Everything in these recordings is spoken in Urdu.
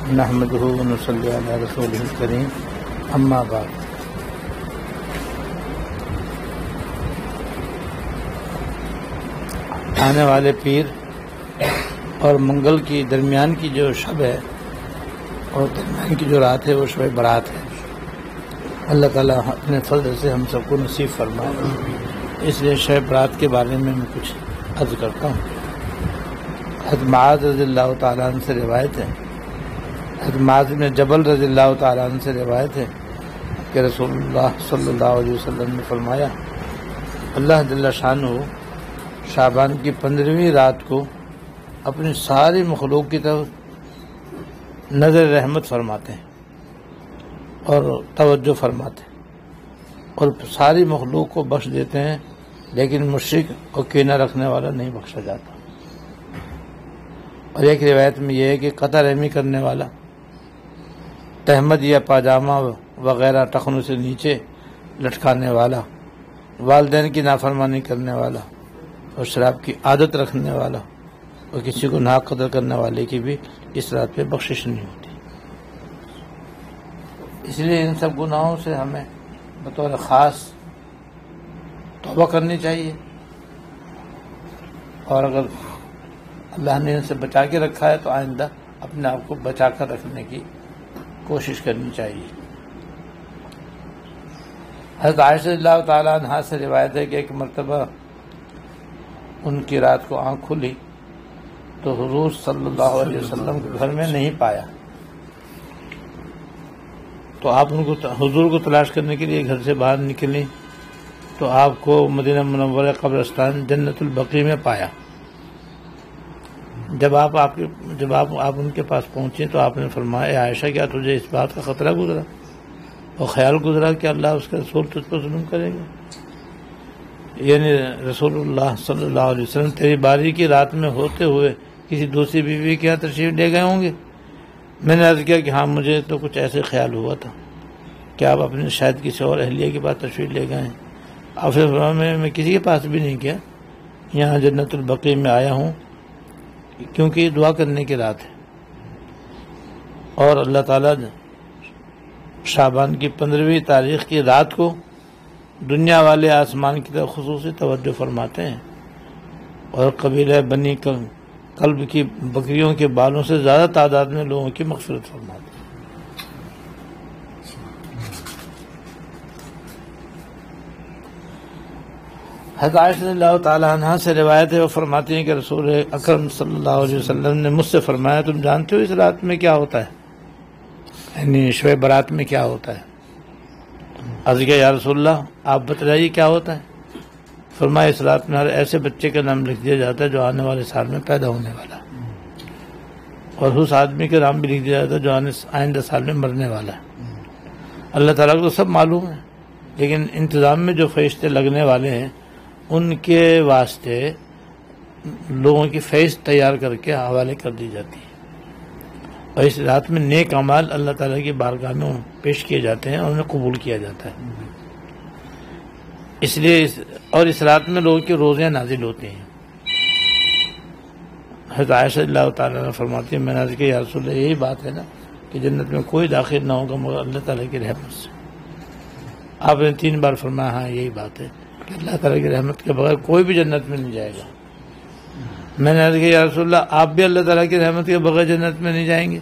نحمدہ و نصلی علی رسولہ الکریم اما بعد۔ آنے والے پیر اور منگل کی درمیان کی جو شب ہے اور درمیان کی جو رات ہے وہ شب برات ہے۔ اللہ تعالیٰ اپنے فضل سے ہم سب کو نصیب فرمائے، اس لیے شب برات کے بارے میں کچھ عرض کرتا ہوں۔ حضرت معاذ رضی اللہ تعالیٰ عنہ سے روایت ہے، حضرت معاذ بن جبل رضی اللہ تعالیٰ عنہ سے روایت ہے کہ رسول اللہ صلی اللہ علیہ وسلم نے فرمایا، اللہ جل شانہ شعبان کی 15ویں رات کو اپنی ساری مخلوق کی طرف نظر رحمت فرماتے ہیں اور توجہ فرماتے ہیں اور ساری مخلوق کو بخش دیتے ہیں، لیکن مشرک اور کینہ رکھنے والا نہیں بخشا جاتا۔ اور ایک روایت میں یہ ہے کہ قطع رحمی کرنے والا، تہمت یا پاجامہ وغیرہ ٹخنوں سے نیچے لٹکانے والا، والدین کی نافرمانی کرنے والا اور شراب کی عادت رکھنے والا اور کسی کو ناحق قتل کرنے والے کی بھی اس رات پہ بخشش نہیں ہوتی۔ اس لیے ان سب گناہوں سے ہمیں بطور خاص توبہ کرنی چاہیے، اور اگر اللہ نے ان سے بچا کے رکھا ہے تو آئندہ اپنے آپ کو بچا کر رکھنے کی کوشش کرنی چاہیے۔ حضرت عائشہ رضی اللہ تعالیٰ عنہا سے روایت ہے کہ ایک مرتبہ ان کی رات کو آنکھ کھلی تو حضور صلی اللہ علیہ وسلم کو گھر میں نہیں پایا، تو آپ ان کو حضور کو تلاش کرنے کے لیے گھر سے باہر نکلی تو آپ کو مدینہ منورہ قبرستان جنت البقیع میں پایا۔ جب آپ ان کے پاس پہنچے تو آپ نے فرمایا، اے عائشہ کیا تجھے اس بات کا خطرہ گزرا اور خیال گزرا کہ اللہ اس کے رسول تجھ پر ظلم کرے گا؟ یعنی رسول اللہ صلی اللہ علیہ وسلم تیری باری کی رات میں ہوتے ہوئے کسی دوسری بیوی کے یہاں تشریف لے گئے ہوں گے؟ میں نے عرض کیا کہ ہاں، مجھے تو کچھ ایسے خیال ہوا تھا کہ آپ اپنے شاید کسی اور اہلیہ کے پاس تشریف لے گئے ہیں۔ آپ سے فرمایا میں کسی کے پاس بھی نہیں گیا، یہاں جنت البقیع میں آیا ہوں کیونکہ یہ دعا کرنے کی رات ہے، اور اللہ تعالیٰ شعبان کی 15ویں تاریخ کی رات کو دنیا والے آسمان کی طرف خصوصی توجہ فرماتے ہیں اور قبیلہ بنی کلب کی بکریوں کے بالوں سے زیادہ تعداد میں لوگوں کی مغفرت فرماتے ہیں۔ حضرت عائشہ رضی اللہ تعالیٰ عنہ سے روایت ہے، وہ فرماتی ہیں کہ رسول اکرم صلی اللہ علیہ وسلم نے مجھ سے فرمایا، تم جانتے ہو اس رات میں کیا ہوتا ہے؟ یعنی شب برات میں کیا ہوتا ہے؟ عرض کیا یا رسول اللہ آپ بتلائیے کیا ہوتا ہے؟ فرمایا اس رات میں ہر ایسے بچے کا نام لکھ دیا جاتا ہے جو آنے والے سال میں پیدا ہونے والا ہے، اور اس آدمی کا نام بھی لکھ دیا جاتا ہے جو آئندہ سال میں مرنے والا ہے۔ اللہ تعالیٰ کو تو سب معلوم ہے، لیکن انتظام میں جو فرشتے لگنے والے ہیں ان کے واسطے لوگوں کی فہرست تیار کر کے حوالے کر دی جاتی ہے، اور اس رات میں نیک اعمال اللہ تعالیٰ کی بارگاہ میں پیش کیے جاتے ہیں اور انہیں قبول کیا جاتا ہے۔ اس لیے اس رات میں لوگوں کی روزیاں نازل ہوتی ہیں۔ حضرت عائشہ اللہ تعالیٰ نے فرماتی ہے، میں نے عرض کیا یا رسول اللہ یہی بات ہے نا کہ جنت میں کوئی داخل نہ ہوگا مگر اللہ تعالیٰ کی رحمت سے؟ آپ نے 3 بار فرمایا ہاں یہی بات ہے کہ اللہ تعالیٰ کی رحمت کے بغیر کوئی بھی جنت میں نہیں جائے گا۔ میں نے عرض کیا یا رسول اللہ آپ بھی اللہ تعالیٰ کی رحمت کے بغیر جنت میں نہیں جائیں گے؟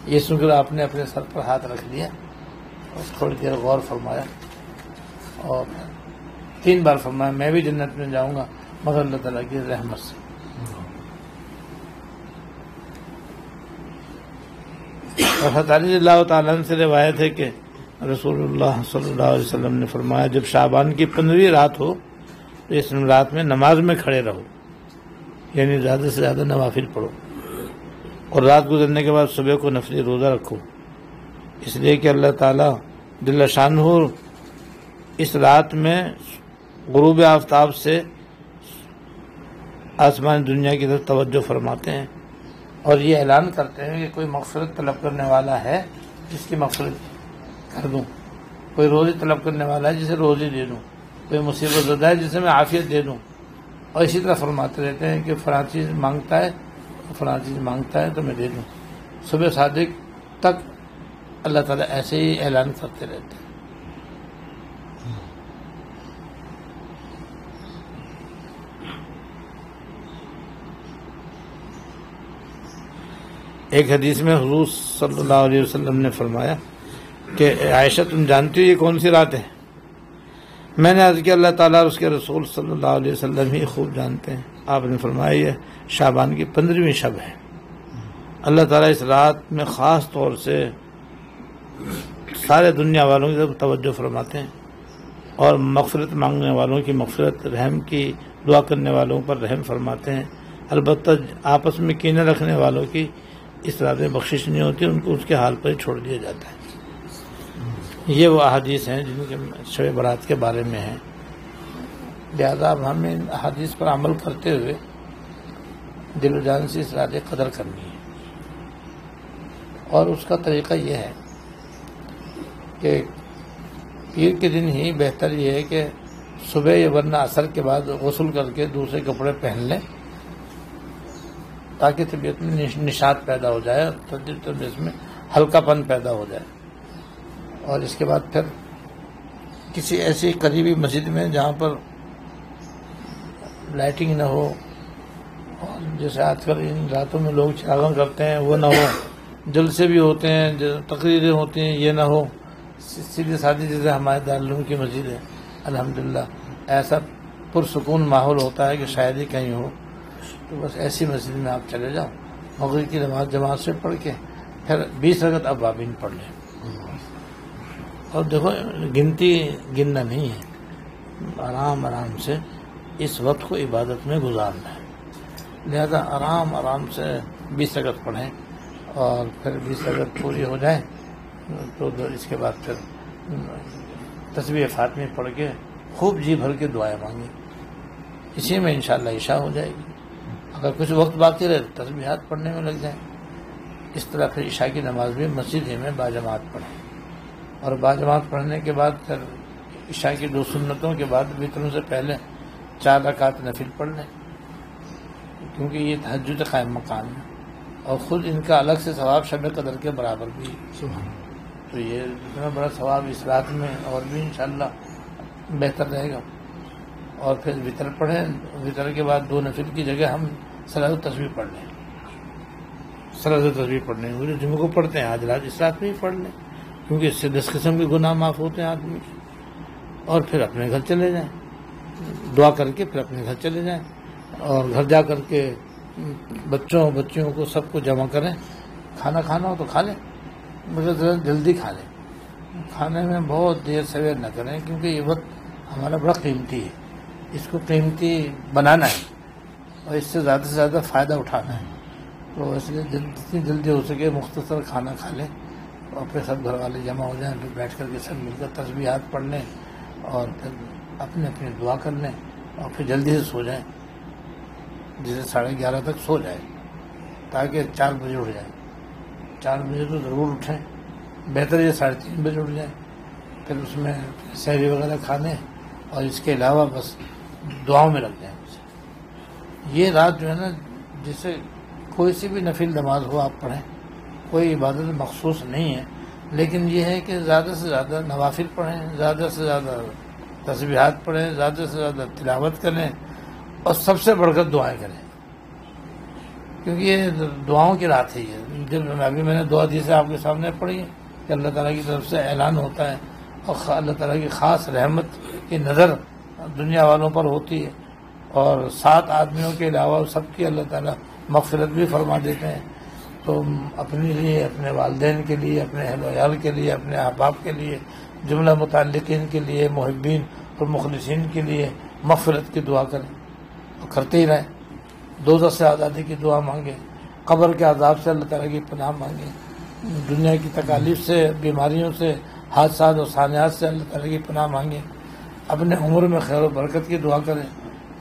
یہ سن کر آپ نے اپنے سر پر ہاتھ رکھ لیا اور تھوڑی دیر غور فرمایا اور 3 بار فرمایا میں بھی جنت میں جاؤں گا مگر اللہ تعالیٰ کی رحمت سے۔ اور حضرت علی رضی اللہ تعالیٰ عنہ سے روایت ہے کہ رسول اللہ صلی اللہ علیہ وسلم نے فرمایا جب شعبان کی 15ویں رات ہو تو اس رات میں نماز میں کھڑے رہو، یعنی زیادہ سے زیادہ نوافل پڑھو، اور رات گزرنے کے بعد صبح کو نفلی روزہ رکھو، اس لیے کہ اللہ تعالیٰ جل شانہ اس رات میں غروب آفتاب سے آسمان دنیا کی طرف توجہ فرماتے ہیں اور یہ اعلان کرتے ہیں کہ کوئی مغفرت طلب کرنے والا ہے جس کی مغفرت کر دوں، کوئی روزی طلب کرنے والا ہے جسے روزی دے دوں، کوئی مصیبت زدہ ہے جسے میں عافیت دے دوں، اور اسی طرح فرماتے رہتے ہیں کہ فلاں چیز مانگتا ہے فلاں چیز مانگتا ہے تو میں دے دوں۔ صبح صادق تک اللہ تعالیٰ ایسے ہی اعلان کرتے رہتے ہیں۔ ایک حدیث میں حضور صلی اللہ علیہ وسلم نے فرمایا کہ عائشہ تم جانتی ہو یہ کون سی رات ہے؟ میں نے عرض کیا اللہ تعالیٰ اور اس کے رسول صلی اللہ علیہ وسلم ہی خوب جانتے ہیں۔ آپ نے فرمایا یہ شعبان کی 15ویں شب ہے۔ اللہ تعالیٰ اس رات میں خاص طور سے سارے دنیا والوں کی طرف توجہ فرماتے ہیں اور مغفرت مانگنے والوں کی مغفرت، رحم کی دعا کرنے والوں پر رحم فرماتے ہیں۔ البتہ آپس میں کینہ رکھنے والوں کی اس رات میں بخشش نہیں ہوتی، ان کو اس کے حال پر ہی چھوڑ دیا جاتا ہے۔ یہ وہ احادیث ہیں جن کے شب برات کے بارے میں ہیں، لہذا اب ہمیں ان احادیث پر عمل کرتے ہوئے دل و جان سے اس رات قدر کرنی ہے، اور اس کا طریقہ یہ ہے کہ پیر کے دن ہی بہتر یہ ہے کہ صبح یا ورنہ عصر کے بعد غسل کر کے دوسرے کپڑے پہن لیں تاکہ طبیعت میں نشاط پیدا ہو جائے اور طبیعت میں ہلکا پن پیدا ہو جائے، اور اس کے بعد پھر کسی ایسی قریبی مسجد میں جہاں پر لائٹنگ نہ ہو، اور جیسے آج کل ان راتوں میں لوگ چراغاں کرتے ہیں وہ نہ ہو، جلسے بھی ہوتے ہیں، تقریریں ہوتی ہیں، یہ نہ ہو، سیدھی سادی جیسے ہمارے دارالعلوم کی مسجد ہے الحمدللہ، ایسا پرسکون ماحول ہوتا ہے کہ شاید ہی کہیں ہو، تو بس ایسی مسجد میں آپ چلے جاؤ، مغرب کی نماز جماعت سے پڑھ کے پھر 20 رکعت اوابین پڑھ لیں، اور دیکھو گنتی گننا نہیں ہے، آرام آرام سے اس وقت کو عبادت میں گزارنا ہے، لہذا آرام آرام سے 20 رکعت پڑھیں، اور پھر 20 رکعت پوری ہو جائیں تو اس کے بعد پھر تسبیح فاطمی پڑھ کے خوب جی بھر کے دعائیں مانگیں، اسی میں انشاءاللہ عشاء ہو جائے گی۔ اگر کچھ وقت باقی رہے تو تسبیحات پڑھنے میں لگ جائیں، اس طرح پھر عشاء کی نماز بھی مسجد میں باجماعت پڑھیں، اور باجماعت پڑھنے کے بعد پھر عشاء کی 2 سنتوں کے بعد وتروں سے پہلے 4 رکعت نفل پڑھ لیں، کیونکہ یہ تہجد قائم مقام ہے، اور خود ان کا الگ سے ثواب شب قدر کے برابر بھی ہے، تو یہ اتنا بڑا ثواب اس رات میں اور بھی انشاءاللہ بہتر رہے گا۔ اور پھر وتر پڑھیں، وتر کے بعد 2 نفل کی جگہ ہم صلاۃ التسبیح پڑھ لیں، صلاۃ التسبیح پڑھ لیں، وہ جو جمعہ کو پڑھتے ہیں آج رات اس رات میں ہی پڑھ لیں، کیونکہ اس سے 10 قسم کے گناہ معاف ہوتے ہیں آدمی کے، اور پھر اپنے گھر چلے جائیں، دعا کر کے پھر اپنے گھر چلے جائیں، اور گھر جا کر کے بچیوں کو سب کو جمع کریں، کھانا کھانا ہو تو کھا لیں، مگر ذرا جلدی کھا لیں، کھانے میں بہت دیر سویر نہ کریں، کیونکہ یہ وقت ہمارا بڑا قیمتی ہے، اس کو قیمتی بنانا ہے اور اس سے زیادہ فائدہ اٹھانا ہے، تو اس لیے جتنی جلدی ہو سکے مختصر کھانا کھا لیں، اور پھر سب گھر والے جمع ہو جائیں، پھر بیٹھ کر کے سب مل کر تسبیحات پڑھ لیں، اور پھر اپنے دعا کر لیں، اور پھر جلدی سے سو جائیں، جسے 11:30 تک سو جائیں تاکہ 4 بجے اٹھ جائیں، 4 بجے تو ضرور اٹھیں، بہتر یہ 3:30 بجے اٹھ جائیں، پھر اس میں سحری وغیرہ کھانے، اور اس کے علاوہ بس دعاؤں میں لگ جائیں۔ یہ رات جو ہے نا، جسے کوئی سی بھی نفل نماز ہو آپ پڑھیں، کوئی عبادت مخصوص نہیں ہے، لیکن یہ ہے کہ زیادہ سے زیادہ نوافل پڑھیں، زیادہ سے زیادہ تسبیحات پڑھیں، زیادہ سے زیادہ تلاوت کریں، اور سب سے بڑھ کر دعائیں کریں، کیونکہ یہ دعاؤں کی رات ہے۔ یہ ابھی میں نے دعا حدیث آپ کے سامنے پڑھی ہے کہ اللہ تعالیٰ کی طرف سے اعلان ہوتا ہے، اور اللہ تعالیٰ کی خاص رحمت کی نظر دنیا والوں پر ہوتی ہے، اور 7 آدمیوں کے علاوہ سب کی اللہ تعالیٰ مغفرت بھی فرما دیتے ہیں، تو اپنے لیے، اپنے والدین کے لیے، اپنے اہل و عیال کے لیے، اپنے احباب کے لیے، جملہ متعلقین کے لیے، محبین اور مخلصین کے لیے مغفرت کی دعا کریں، اور کرتے ہی رہیں، دوزخ سے آزادی کی دعا مانگیں، قبر کے عذاب سے اللہ تعالیٰ کی پناہ مانگیں، دنیا کی تکالیف سے، بیماریوں سے، حادثات اور سانحات سے اللہ تعالیٰ کی پناہ مانگیں، اپنے عمر میں خیر و برکت کی دعا کریں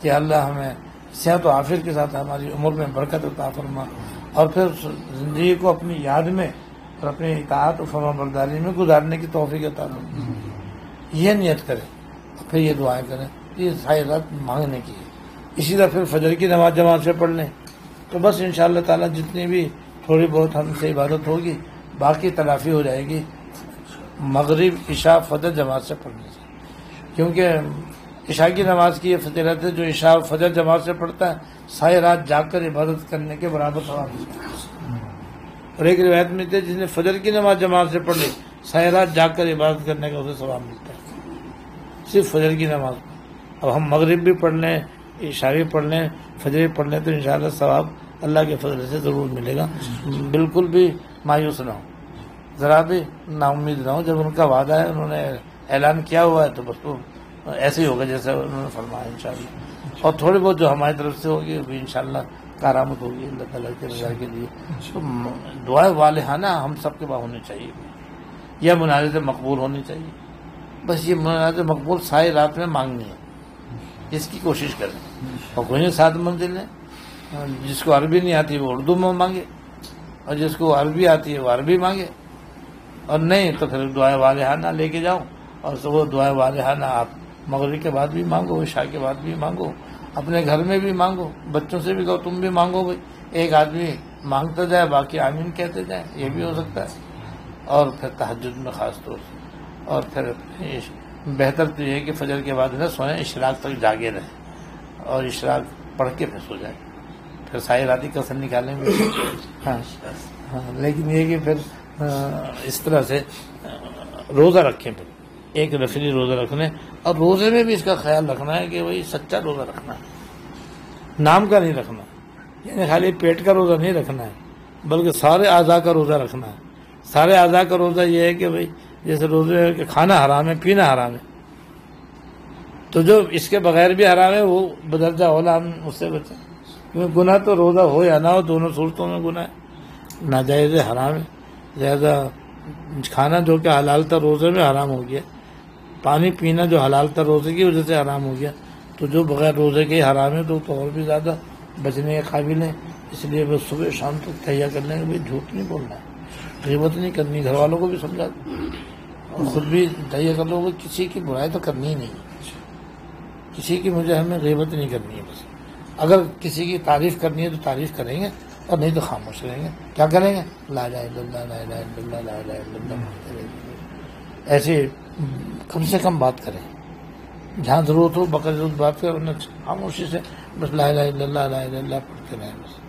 کہ اللہ ہمیں صحت و عافیت کے ساتھ ہماری عمر میں برکت عطا فرما، اور پھر زندگی کو اپنی یاد میں اور اپنی اطاعت و فرما برداری میں گزارنے کی توفیق عطا فرما، یہ نیت کریں، اور پھر یہ دعائیں کریں، یہ ساری رات مانگنے کی ہے۔ اسی طرح پھر فجر کی نماز جماعت سے پڑھ لیں، تو بس انشاءاللہ تعالیٰ جتنی بھی تھوڑی بہت ہم سے عبادت ہوگی، باقی تلافی ہو جائے گی مغرب عشاء فجر جماعت سے پڑھنے سے، کیونکہ عشاء کی نماز کی یہ فضیلت ہے، جو عشاء فجر جماعت سے پڑھتا ہے ساری رات جاگ کر عبادت کرنے کے برابر ثواب ملتا ہے۔ اور ایک روایت میں تھے جس نے فجر کی نماز جماعت سے پڑھ لی ساری رات جاگ کر عبادت کرنے کا اسے ثواب ملتا ہے، صرف فجر کی نماز۔ اب ہم مغرب بھی پڑھ لیں، عشاء بھی پڑھ لیں، فجر بھی پڑھ لیں تو انشاءاللہ ثواب اللہ کے فضل سے ضرور ملے گا۔ بالکل بھی مایوس نہ ہو، ذرا بھی نا امید نہ ہو، جب ان کا وعدہ ہے، انہوں نے اعلان کیا ہوا ہے تو بس وہ ایسے ہی ہوگا جیسے انہوں نے فرمایا انشاءاللہ۔ اور تھوڑی بہت جو ہماری طرف سے ہوگی وہ بھی انشاءاللہ کارآمد ہوگی اللہ تعالیٰ کے رضا کے لیے۔ تو دعائیں والہانہ ہم سب کے پاس ہونی چاہیے، یہ مناجات مقبول ہونی چاہیے، بس یہ مناجات مقبول ساری رات میں مانگنی ہے، اس کی کوشش کریں۔ اور کوئی 7 منزل ہے، جس کو عربی نہیں آتی وہ اردو میں مانگے، اور جس کو عربی آتی ہے وہ عربی مانگے، اور نہیں تو پھر دعائیں والہانہ لے کے جاؤ، اور وہ دعائیں والہانہ آپ مغرب کے بعد بھی مانگو، عشاء کے بعد بھی مانگو، اپنے گھر میں بھی مانگو، بچوں سے بھی کہو تم بھی مانگو بھائی، ایک آدمی مانگتا جائے باقی آمین کہتے جائیں، یہ بھی ہو سکتا ہے۔ اور پھر تہجد میں خاص طور سے، اور پھر بہتر تو یہ ہے کہ فجر کے بعد نہ سوئیں، اشراق تک جاگے رہیں، اور اشراق پڑھ کے پھر سو جائیں، پھر ساری رات کی کسر نکالیں گے۔ ہاں لیکن یہ کہ پھر اس طرح سے روزہ رکھیں، پھر ایک نفلی روزہ رکھنے، اور روزے میں بھی اس کا خیال رکھنا ہے کہ وہی سچا روزہ رکھنا ہے، نام کا نہیں رکھنا، یعنی خالی پیٹ کا روزہ نہیں رکھنا ہے، بلکہ سارے اعضاء کا روزہ رکھنا ہے۔ سارے اعضاء کا روزہ یہ ہے کہ بھائی جیسے روزے ہے کہ کھانا حرام ہے، پینا حرام ہے، تو جو اس کے بغیر بھی حرام ہے وہ بدرجہ اولا ہم اس سے بچیں، کیونکہ گناہ تو روزہ ہو یا نہ ہو دونوں صورتوں میں گناہ ہے، ناجائز حرام ہے۔ لہذا کھانا جو کہ حلال تھا روزے میں حرام ہو گیا، پانی پینا جو حلال تھا روزے کی وجہ سے حرام ہو گیا، تو جو بغیر روزے کے ہی حرام ہے تو اور بھی زیادہ بچنے کے قابل ہیں۔ اس لیے بس صبح شام تک تہیا کرنے کے جھوٹ نہیں بولنا ہے، غیبت نہیں کرنی، گھر والوں کو بھی سمجھا اور خود بھی تہیا کر لو، کسی کی برائی تو کرنی ہی نہیں ہے، کسی کی مجھے ہمیں غیبت نہیں کرنی ہے، بس اگر کسی کی تعریف کرنی ہے تو تعریف کریں گے، اور نہیں تو خاموش رہیں گے۔ کیا کریں گے؟ لا الہ الا اللہ، لا الہ الا اللہ، لا الہ الا اللہ، ایسے کم سے کم بات کریں، جہاں ضرورت ہو بقدر ضرورت بات کریں، ورنہ خاموشی سے بس لا الہ الا اللہ، لا الہ الا اللہ پڑھتے رہیں۔ بس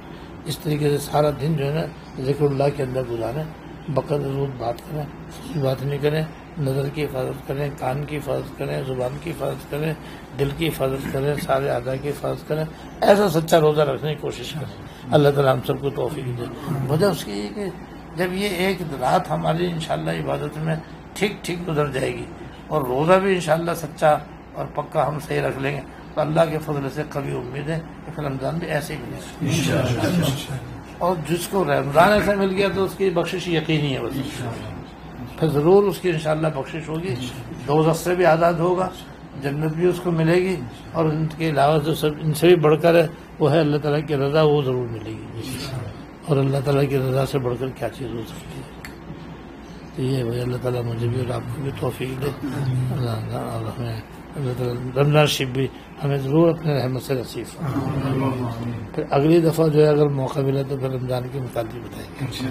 اس طریقے سے سارا دن جو ہے نا ذکر اللہ کے اندر گزاریں، بقدر ضرورت بات کریں، فضول بات نہیں کریں، نظر کی حفاظت کریں، کان کی حفاظت کریں، زبان کی حفاظت کریں، دل کی حفاظت کریں، سارے اعضاء کی حفاظت کریں، ایسا سچا روزہ رکھنے کی کوشش کریں۔ اللہ تعالیٰ ہم سب کو توفیق دے۔ وجہ اس کی یہ کہ جب یہ ایک رات ہماری انشاءاللہ عبادت میں ٹھیک ٹھیک گزر جائے گی، اور روزہ بھی انشاءاللہ سچا اور پکا ہم صحیح رکھ لیں گے، تو اللہ کے فضل سے کبھی امید ہے کہ پھر رمضان بھی ایسے ہی ملے گا۔ اور جس کو رمضان ایسا مل گیا تو اس کی بخشش یقینی ہے، بس پھر ضرور اس کی انشاءاللہ بخشش ہوگی، دوزخ سے بھی آزاد ہوگا، جنت بھی اس کو ملے گی، اور ان کے علاوہ جو سب ان سے بھی بڑھ کر ہے وہ ہے اللہ تعالیٰ کی رضا، وہ ضرور ملے گی، اور اللہ تعالیٰ کی رضا سے بڑھ کر کیا چیز ہو سکتی ہے۔ تو یہ بھائی اللہ تعالیٰ مجھے بھی اور آپ کو بھی توفیق دے، اور ہمیں اللہ تعالیٰ رمضان شریف بھی ہمیں ضرور اپنے رحمت سے نصیب فرمائے۔ پھر اگلی دفعہ جو ہے اگر موقع ملا تو پھر رمضان کے متعلق بتائیں گے۔